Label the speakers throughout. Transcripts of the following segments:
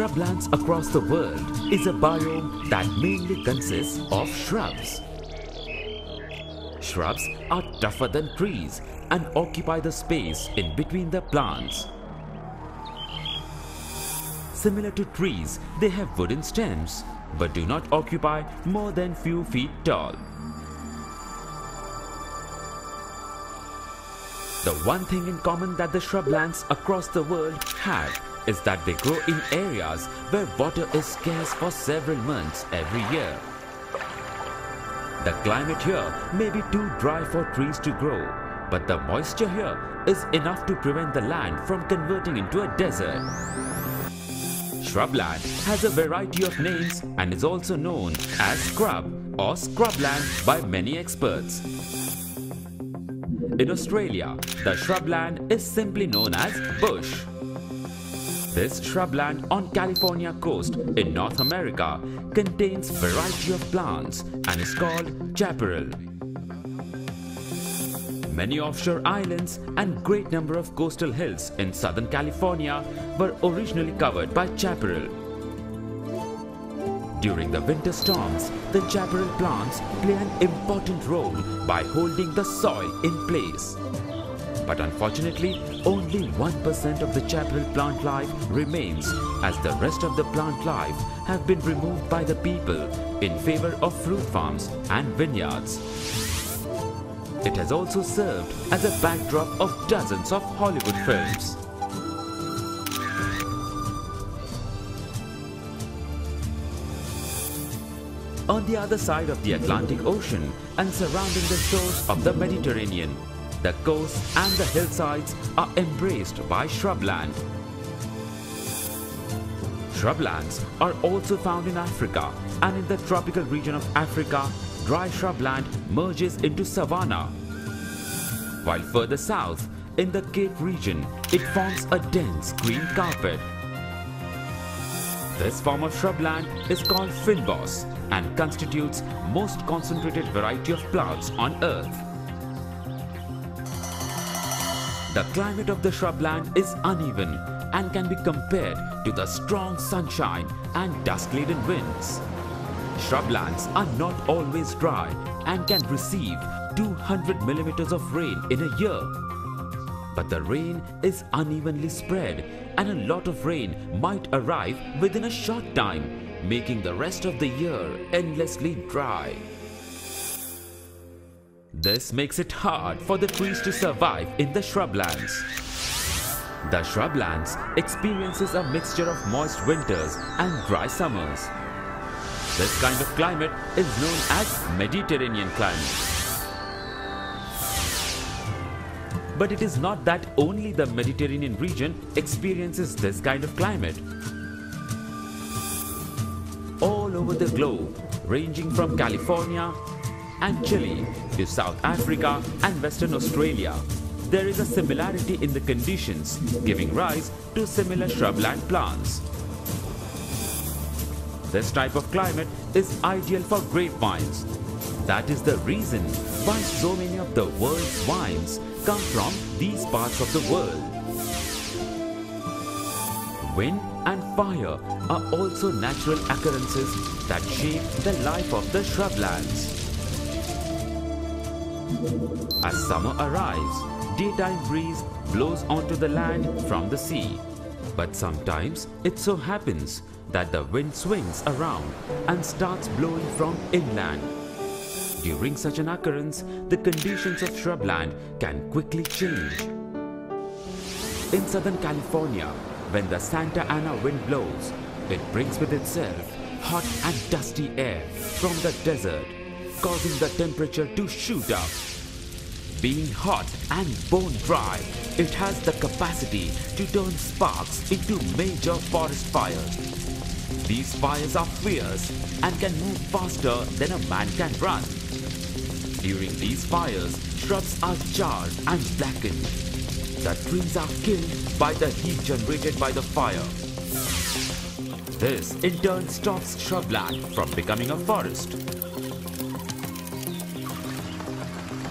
Speaker 1: shrublands across the world is a biome that mainly consists of shrubs. Shrubs are tougher than trees and occupy the space in between the plants. Similar to trees, they have wooden stems but do not occupy more than few feet tall. The one thing in common that the shrublands across the world have is that they grow in areas where water is scarce for several months every year. The climate here may be too dry for trees to grow, but the moisture here is enough to prevent the land from converting into a desert. Shrubland has a variety of names and is also known as scrub or scrubland by many experts. In Australia, the shrubland is simply known as bush. This shrubland on California coast in North America contains variety of plants and is called chaparral. Many offshore islands and great number of coastal hills in Southern California were originally covered by chaparral. During the winter storms, the chaparral plants play an important role by holding the soil in place. But unfortunately, only 1% of the chaparral plant life remains, as the rest of the plant life have been removed by the people in favor of fruit farms and vineyards. It has also served as a backdrop of dozens of Hollywood films. On the other side of the Atlantic Ocean and surrounding the shores of the Mediterranean, the coasts and the hillsides are embraced by shrubland. Shrublands are also found in Africa, and in the tropical region of Africa, dry shrubland merges into savanna. While further south, in the Cape region, it forms a dense green carpet. This form of shrubland is called fynbos and constitutes most concentrated variety of plants on earth. The climate of the shrubland is uneven and can be compared to the strong sunshine and dust-laden winds. Shrublands are not always dry and can receive 200 millimeters of rain in a year. But the rain is unevenly spread and a lot of rain might arrive within a short time, making the rest of the year endlessly dry. This makes it hard for the trees to survive in the shrublands. The shrublands experiences a mixture of moist winters and dry summers. This kind of climate is known as Mediterranean climate. But it is not that only the Mediterranean region experiences this kind of climate. All over the globe, ranging from California and Chile to South Africa and Western Australia, there is a similarity in the conditions giving rise to similar shrubland plants. This type of climate is ideal for grapevines. That is the reason why so many of the world's wines come from these parts of the world. Wind and fire are also natural occurrences that shape the life of the shrublands. As summer arrives, daytime breeze blows onto the land from the sea. But sometimes it so happens that the wind swings around and starts blowing from inland. During such an occurrence, the conditions of shrubland can quickly change. In Southern California, when the Santa Ana wind blows, it brings with itself hot and dusty air from the desert, causing the temperature to shoot up. Being hot and bone dry, it has the capacity to turn sparks into major forest fires. These fires are fierce and can move faster than a man can run. During these fires, shrubs are charred and blackened. The trees are killed by the heat generated by the fire. This in turn stops shrubland from becoming a forest.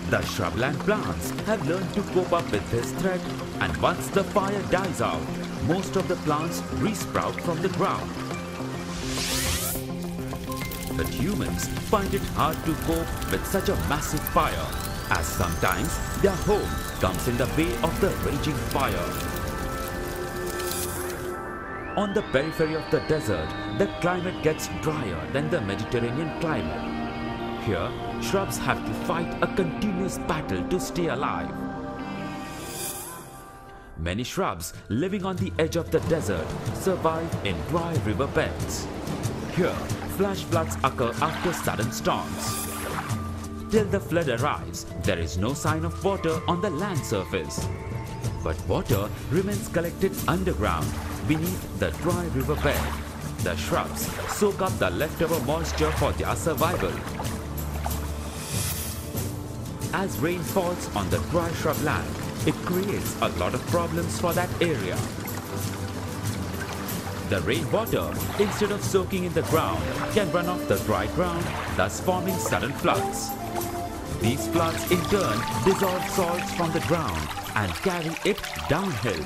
Speaker 1: The shrubland plants have learned to cope up with this threat, and once the fire dies out, most of the plants resprout from the ground. But humans find it hard to cope with such a massive fire, as sometimes their home comes in the way of the raging fire. On the periphery of the desert, the climate gets drier than the Mediterranean climate. Here, shrubs have to fight a continuous battle to stay alive. Many shrubs living on the edge of the desert survive in dry river beds. Here, flash floods occur after sudden storms. Till the flood arrives, there is no sign of water on the land surface. But water remains collected underground beneath the dry river bed. The shrubs soak up the leftover moisture for their survival. As rain falls on the dry shrubland, it creates a lot of problems for that area. The rainwater, instead of soaking in the ground, can run off the dry ground, thus forming sudden floods. These floods in turn dissolve salts from the ground and carry it downhill.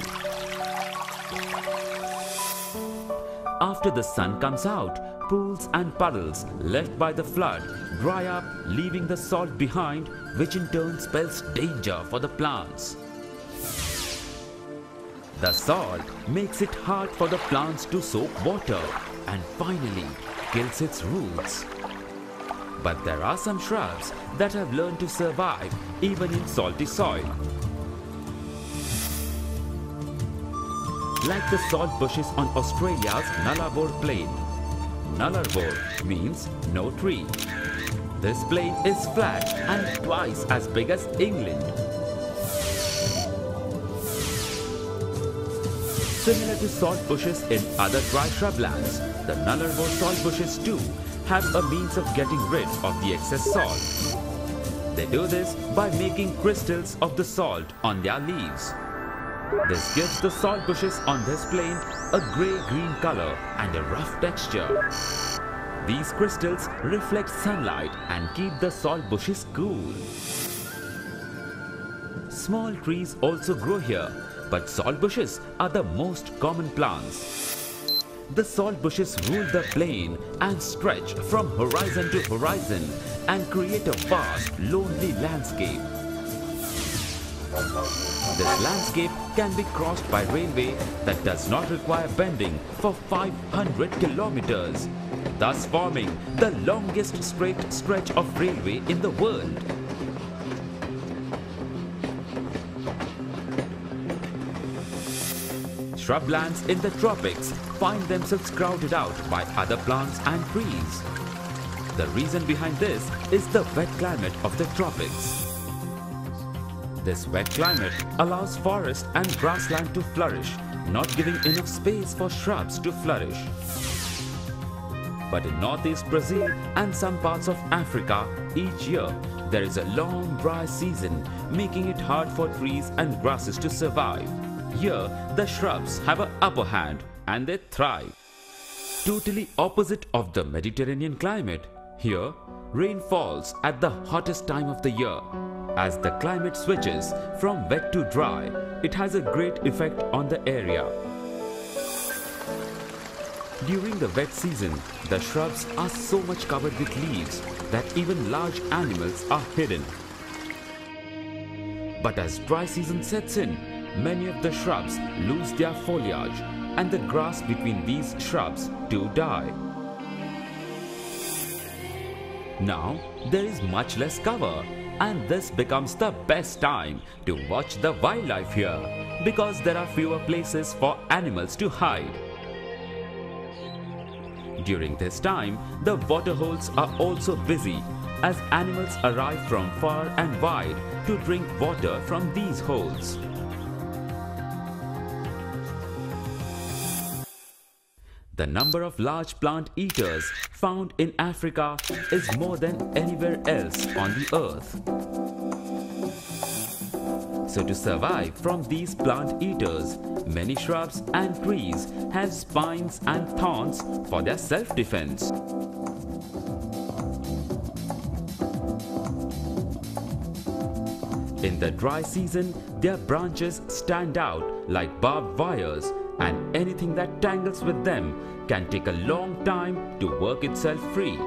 Speaker 1: After the sun comes out, pools and puddles left by the flood dry up, leaving the salt behind, which in turn spells danger for the plants. The salt makes it hard for the plants to soak water and finally kills its roots. But there are some shrubs that have learned to survive even in salty soil. Like the salt bushes on Australia's Nullarbor plain. Nullarbor means no tree. This plain is flat and twice as big as England. Similar to salt bushes in other dry shrublands, the Nullarbor salt bushes too have a means of getting rid of the excess salt. They do this by making crystals of the salt on their leaves. This gives the salt bushes on this plain a grey-green color and a rough texture. These crystals reflect sunlight and keep the salt bushes cool. Small trees also grow here, but salt bushes are the most common plants. The salt bushes rule the plain and stretch from horizon to horizon and create a vast, lonely landscape. This landscape can be crossed by railway that does not require bending for 500 kilometers, thus forming the longest straight stretch of railway in the world. Shrublands in the tropics find themselves crowded out by other plants and trees. The reason behind this is the wet climate of the tropics. This wet climate allows forest and grassland to flourish, not giving enough space for shrubs to flourish. But in northeast Brazil and some parts of Africa, each year there is a long dry season, making it hard for trees and grasses to survive. Here, the shrubs have an upper hand and they thrive. Totally opposite of the Mediterranean climate, here rain falls at the hottest time of the year. As the climate switches from wet to dry, it has a great effect on the area. During the wet season, the shrubs are so much covered with leaves that even large animals are hidden. But as dry season sets in, many of the shrubs lose their foliage and the grass between these shrubs too die. Now there is much less cover, and this becomes the best time to watch the wildlife here because there are fewer places for animals to hide. During this time, the waterholes are also busy as animals arrive from far and wide to drink water from these holes. The number of large plant eaters found in Africa is more than anywhere else on the earth. So to survive from these plant eaters, many shrubs and trees have spines and thorns for their self-defense. In the dry season, their branches stand out like barbed wires and anything that tangles with them can take a long time to work itself free.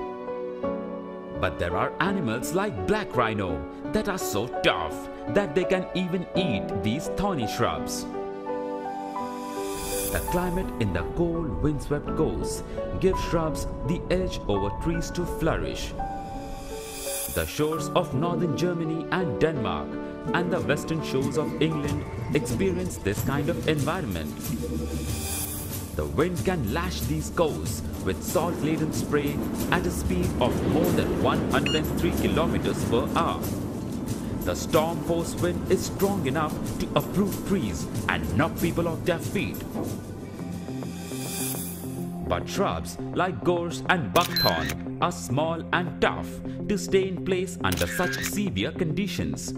Speaker 1: But there are animals like black rhino that are so tough that they can even eat these thorny shrubs. The climate in the cold, windswept coast gives shrubs the edge over trees to flourish. The shores of northern Germany and Denmark and the western shores of England experience this kind of environment. The wind can lash these coasts with salt-laden spray at a speed of more than 103 kilometers per hour. The storm force wind is strong enough to uproot trees and knock people off their feet. But shrubs like gorse and buckthorn are small and tough to stay in place under such severe conditions.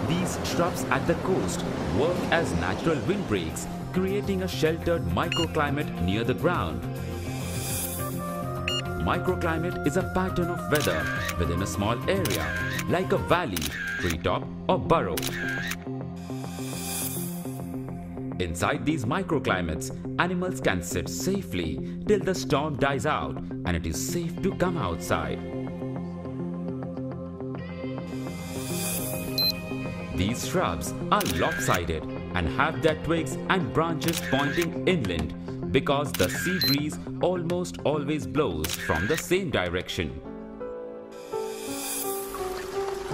Speaker 1: These shrubs at the coast work as natural windbreaks, creating a sheltered microclimate near the ground. Microclimate is a pattern of weather within a small area, like a valley, treetop, or burrow. Inside these microclimates, animals can sit safely till the storm dies out and it is safe to come outside. These shrubs are lopsided and have their twigs and branches pointing inland because the sea breeze almost always blows from the same direction.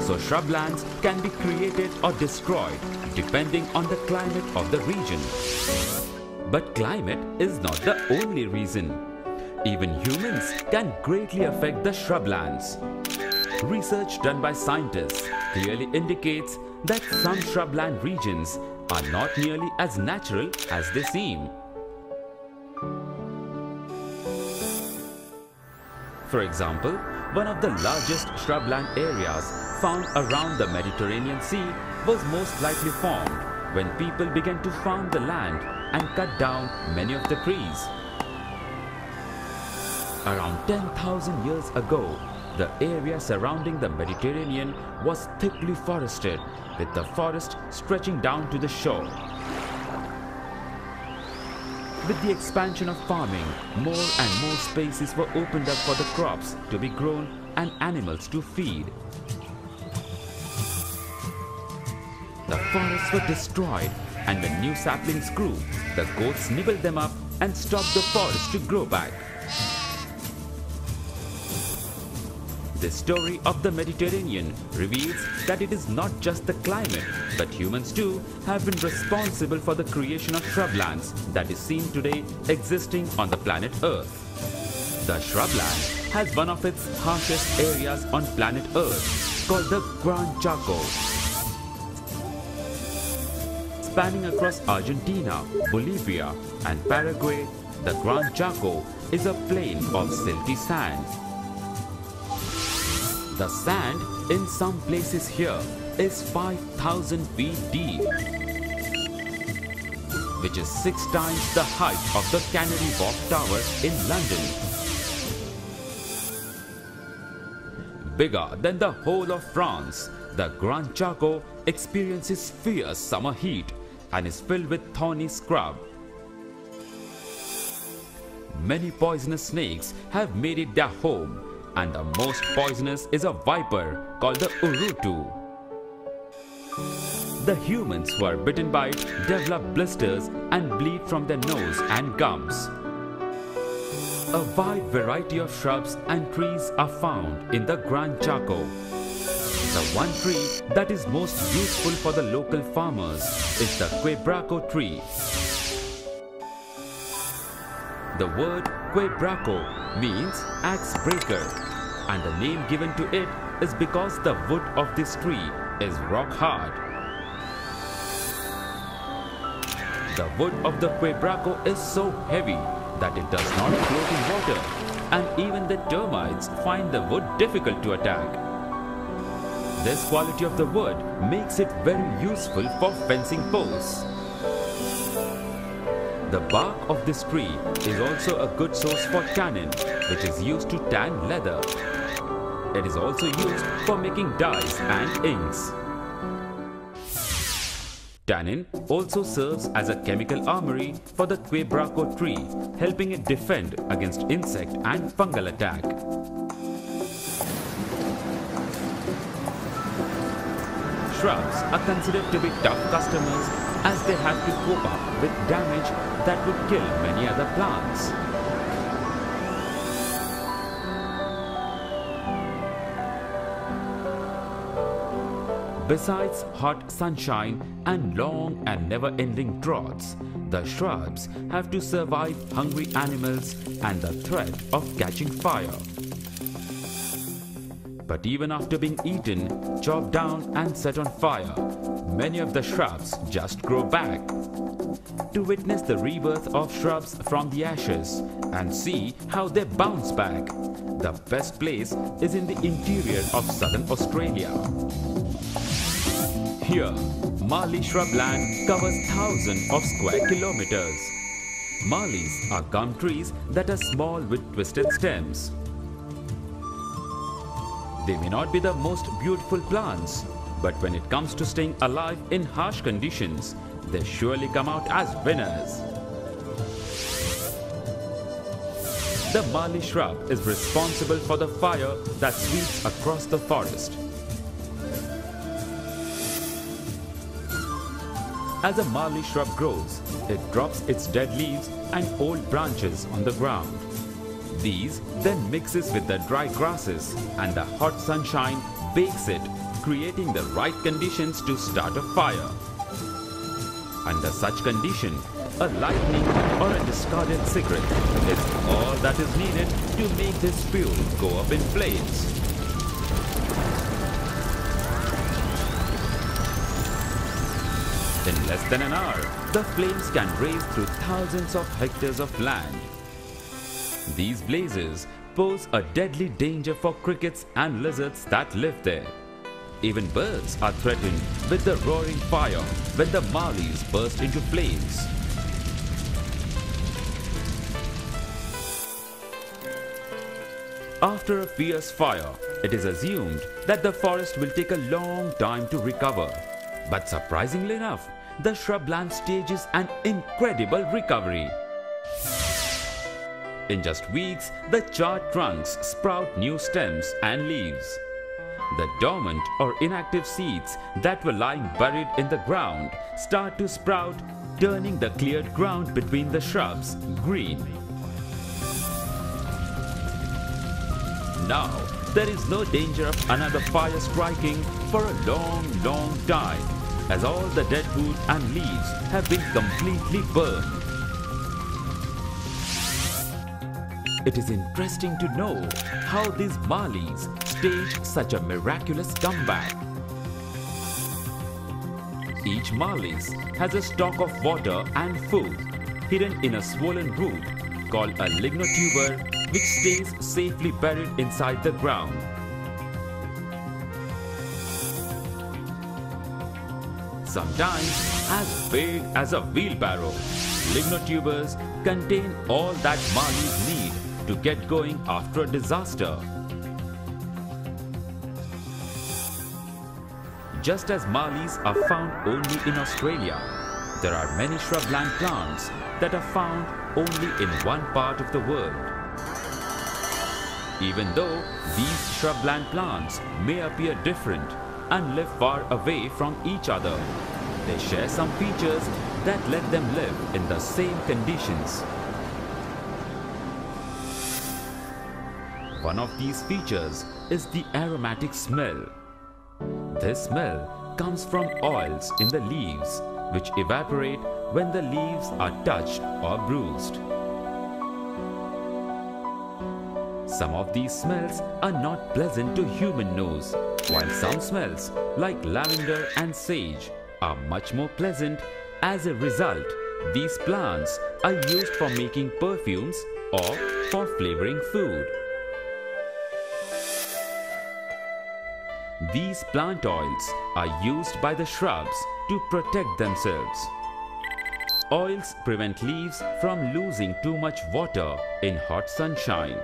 Speaker 1: So shrublands can be created or destroyed depending on the climate of the region. But climate is not the only reason. Even humans can greatly affect the shrublands. Research done by scientists clearly indicates that some shrubland regions are not nearly as natural as they seem. For example, one of the largest shrubland areas found around the Mediterranean Sea was most likely formed when people began to farm the land and cut down many of the trees. Around 10,000 years ago, the area surrounding the Mediterranean was thickly forested, with the forest stretching down to the shore. With the expansion of farming, more and more spaces were opened up for the crops to be grown and animals to feed. The forests were destroyed, and when new saplings grew, the goats nibbled them up and stopped the forest to grow back. The story of the Mediterranean reveals that it is not just the climate, but humans too have been responsible for the creation of shrublands that is seen today existing on the planet Earth. The shrubland has one of its harshest areas on planet Earth called the Gran Chaco. Spanning across Argentina, Bolivia and Paraguay, the Gran Chaco is a plain of silty sand. The sand in some places here is 5,000 feet deep, which is 6 times the height of the Canary Wharf Tower in London. Bigger than the whole of France, the Gran Chaco experiences fierce summer heat and is filled with thorny scrub. Many poisonous snakes have made it their home, and the most poisonous is a viper called the urutu. The humans who are bitten by it develop blisters and bleed from their nose and gums. A wide variety of shrubs and trees are found in the Gran Chaco. The one tree that is most useful for the local farmers is the quebracho tree. The word quebracho means axe breaker, and the name given to it is because the wood of this tree is rock hard. The wood of the quebracho is so heavy that it does not float in water, and even the termites find the wood difficult to attack. This quality of the wood makes it very useful for fencing posts. The bark of this tree is also a good source for tannin, which is used to tan leather. It is also used for making dyes and inks. Tannin also serves as a chemical armory for the quebracho tree, helping it defend against insect and fungal attack. Shrubs are considered to be tough customers as they have to cope up with damage that would kill many other plants. Besides hot sunshine and long and never-ending droughts, the shrubs have to survive hungry animals and the threat of catching fire. But even after being eaten, chopped down and set on fire, many of the shrubs just grow back. To witness the rebirth of shrubs from the ashes and see how they bounce back, the best place is in the interior of southern Australia. Here, MALLEE shrubland covers thousands of square kilometers. Mallees are gum trees that are small with twisted stems. They may not be the most beautiful plants, but when it comes to staying alive in harsh conditions, they surely come out as winners. The MALLEE shrub is responsible for the fire that sweeps across the forest. As a MALLEE shrub grows, it drops its dead leaves and old branches on the ground. These then mixes with the dry grasses and the hot sunshine bakes it, creating the right conditions to start a fire. Under such condition, a lightning or a discarded cigarette is all that is needed to make this fuel go up in flames. In less than an hour, the flames can raise through thousands of hectares of land. These blazes pose a deadly danger for crickets and lizards that live there. Even birds are threatened with the roaring fire when the mallees burst into flames. After a fierce fire, it is assumed that the forest will take a long time to recover. But surprisingly enough, the shrubland stages an incredible recovery. In just weeks, the charred trunks sprout new stems and leaves. The dormant or inactive seeds that were lying buried in the ground start to sprout, turning the cleared ground between the shrubs green. Now, there is no danger of another fire striking for a long time, as all the dead wood and leaves have been completely burned. It is interesting to know how these mallees stage such a miraculous comeback. Each mallee has a stock of water and food hidden in a swollen root called a lignotuber, which stays safely buried inside the ground. Sometimes as big as a wheelbarrow, lignotubers contain all that mallees need to get going after a disaster. Just as mallees are found only in Australia, there are many shrubland plants that are found only in one part of the world. Even though these shrubland plants may appear different and live far away from each other, they share some features that let them live in the same conditions. One of these features is the aromatic smell. This smell comes from oils in the leaves, which evaporate when the leaves are touched or bruised. Some of these smells are not pleasant to human nose, while some smells, like lavender and sage, are much more pleasant. As a result, these plants are used for making perfumes or for flavoring food. These plant oils are used by the shrubs to protect themselves. Oils prevent leaves from losing too much water in hot sunshine.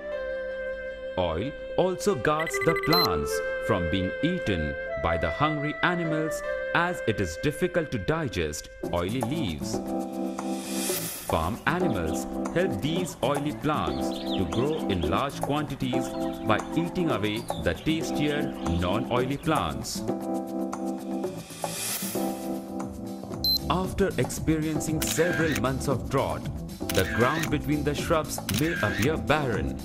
Speaker 1: Oil also guards the plants from being eaten by the hungry animals, as it is difficult to digest oily leaves. Farm animals help these oily plants to grow in large quantities by eating away the tastier non-oily plants. After experiencing several months of drought, the ground between the shrubs may appear barren.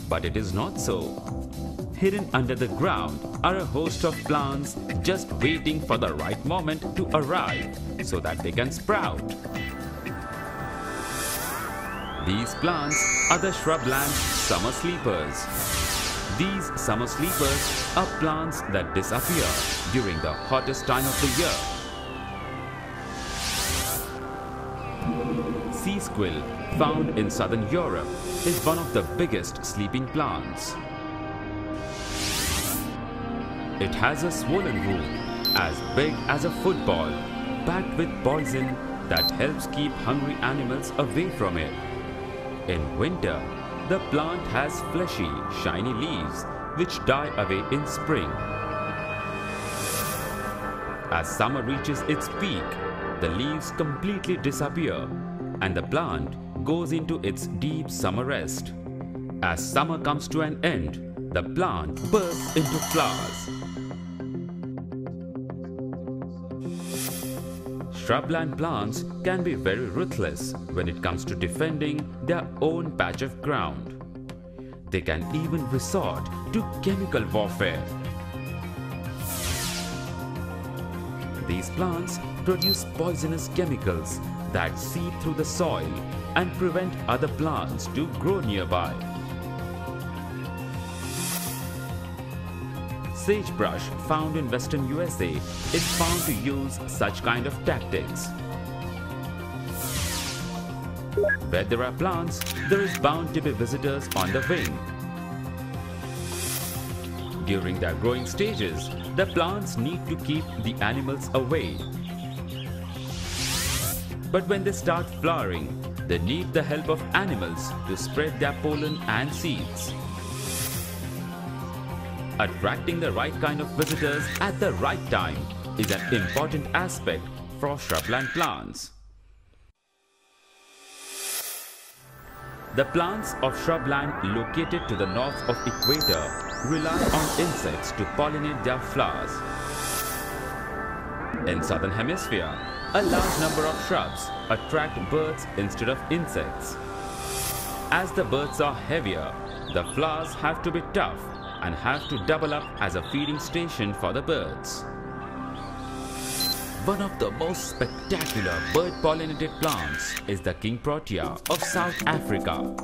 Speaker 1: But it is not so. Hidden under the ground are a host of plants just waiting for the right moment to arrive so that they can sprout. These plants are the shrubland summer sleepers. These summer sleepers are plants that disappear during the hottest time of the year. Sea squill, found in southern Europe, is one of the biggest sleeping plants. It has a swollen root as big as a football, packed with poison that helps keep hungry animals away from it. In winter, the plant has fleshy, shiny leaves which die away in spring. As summer reaches its peak, the leaves completely disappear and the plant goes into its deep summer rest. As summer comes to an end, the plant bursts into flowers. Shrubland plants can be very ruthless when it comes to defending their own patch of ground. They can even resort to chemical warfare. These plants produce poisonous chemicals that seep through the soil and prevent other plants to grow nearby. Sagebrush, found in western USA, is found to use such kind of tactics. Where there are plants, there is bound to be visitors on the wing. During their growing stages, the plants need to keep the animals away. But when they start flowering, they need the help of animals to spread their pollen and seeds. Attracting the right kind of visitors at the right time is an important aspect for shrubland plants. The plants of shrubland located to the north of equator rely on insects to pollinate their flowers. In southern hemisphere, a large number of shrubs attract birds instead of insects. As the birds are heavier, the flowers have to be tough and have to double up as a feeding station for the birds. One of the most spectacular bird-pollinated plants is the king protea of South Africa.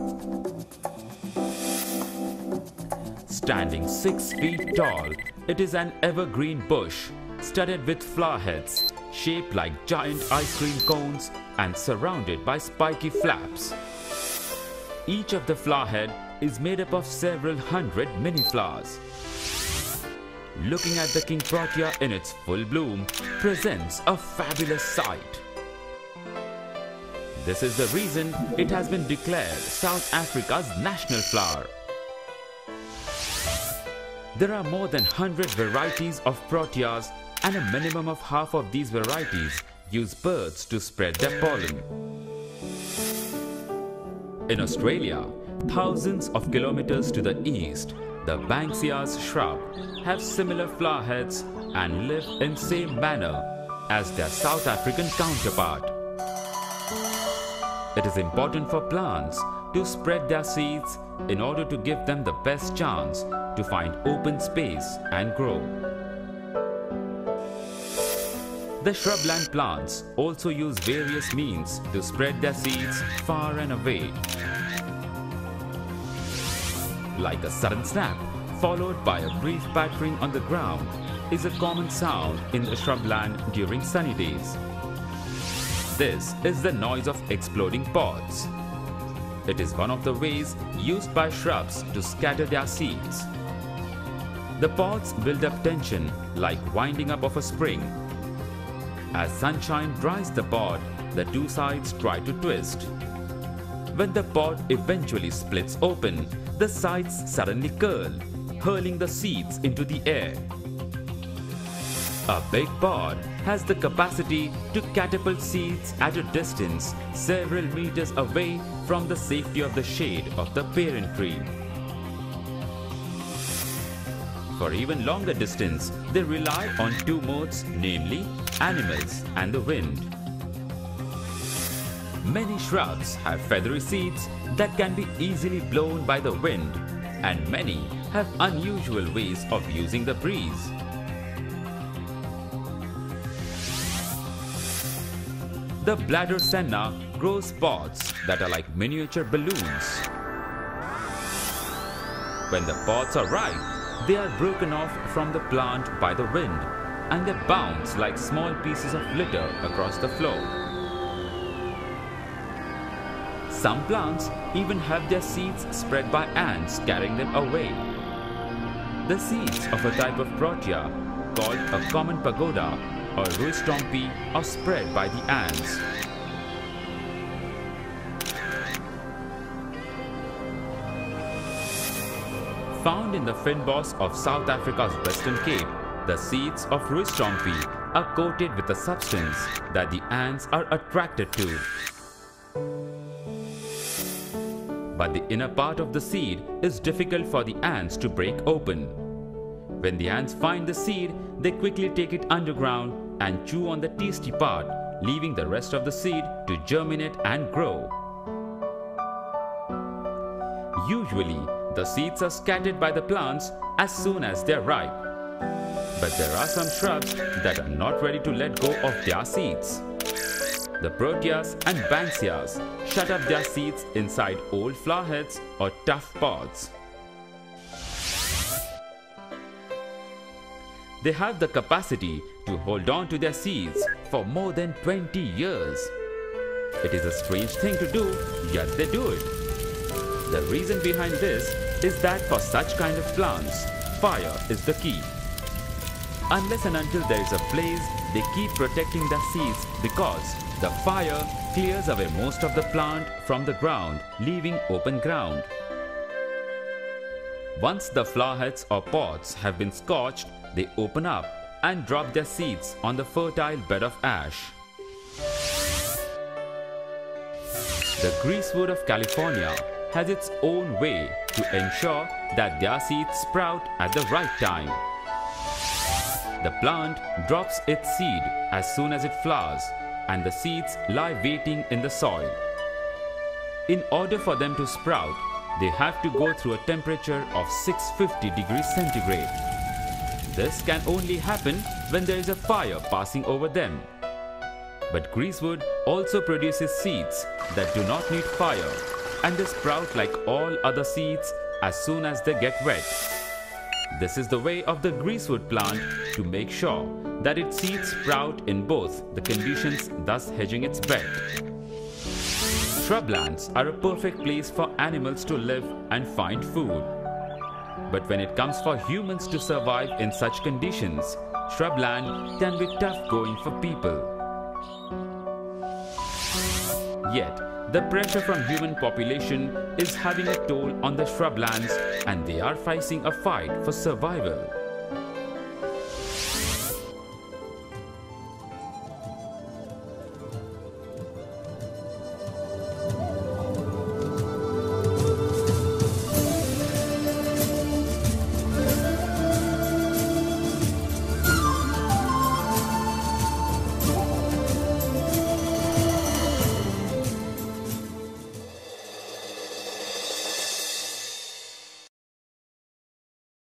Speaker 1: Standing 6 feet tall, it is an evergreen bush studded with flower heads shaped like giant ice cream cones and surrounded by spiky flaps. Each of the flower head is made up of several hundred mini flowers. Looking at the king protea in its full bloom presents a fabulous sight. This is the reason it has been declared South Africa's national flower. There are more than 100 varieties of proteas, and a minimum of half of these varieties use birds to spread their pollen. In Australia, thousands of kilometers to the east, the Banksia's shrub have similar flower heads and live in same manner as their South African counterpart. It is important for plants to spread their seeds in order to give them the best chance to find open space and grow. The shrubland plants also use various means to spread their seeds far and away. Like a sudden snap, followed by a brief pattering on the ground, is a common sound in the shrubland during sunny days. This is the noise of exploding pods. It is one of the ways used by shrubs to scatter their seeds. The pods build up tension like winding up of a spring. As sunshine dries the pod, the two sides try to twist. When the pod eventually splits open, the sides suddenly curl, hurling the seeds into the air. A big pod has the capacity to catapult seeds at a distance several meters away from the safety of the shade of the parent tree. For even longer distance, they rely on two modes, namely animals and the wind. Many shrubs have feathery seeds that can be easily blown by the wind, and many have unusual ways of using the breeze. The bladder senna grows pods that are like miniature balloons. When the pods are ripe, they are broken off from the plant by the wind, and they bounce like small pieces of litter across the floor. Some plants even have their seeds spread by ants carrying them away. The seeds of a type of Protea called a common pagoda or ruistompy are spread by the ants. Found in the fynbos of South Africa's Western Cape, the seeds of ruistompy are coated with a substance that the ants are attracted to. But the inner part of the seed is difficult for the ants to break open. When the ants find the seed, they quickly take it underground and chew on the tasty part, leaving the rest of the seed to germinate and grow. Usually, the seeds are scattered by the plants as soon as they are ripe. But there are some shrubs that are not ready to let go of their seeds. The Proteas and Banksias shut up their seeds inside old flower heads or tough pods. They have the capacity to hold on to their seeds for more than 20 years. It is a strange thing to do, yet they do it. The reason behind this is that for such kind of plants, fire is the key. Unless and until there is a blaze, they keep protecting their seeds because the fire clears away most of the plant from the ground, leaving open ground. Once the flower heads or pods have been scorched, they open up and drop their seeds on the fertile bed of ash. The greasewood of California has its own way to ensure that their seeds sprout at the right time. The plant drops its seed as soon as it flowers, and the seeds lie waiting in the soil. In order for them to sprout, they have to go through a temperature of 650 degrees centigrade. This can only happen when there is a fire passing over them. But greasewood also produces seeds that do not need fire, and they sprout like all other seeds as soon as they get wet. This is the way of the greasewood plant to make sure that its seeds sprout in both the conditions, thus hedging its bed. Shrublands are a perfect place for animals to live and find food. But when it comes for humans to survive in such conditions, shrubland can be tough going for people. Yet, the pressure from human population is having a toll on the shrublands, and they are facing a fight for survival.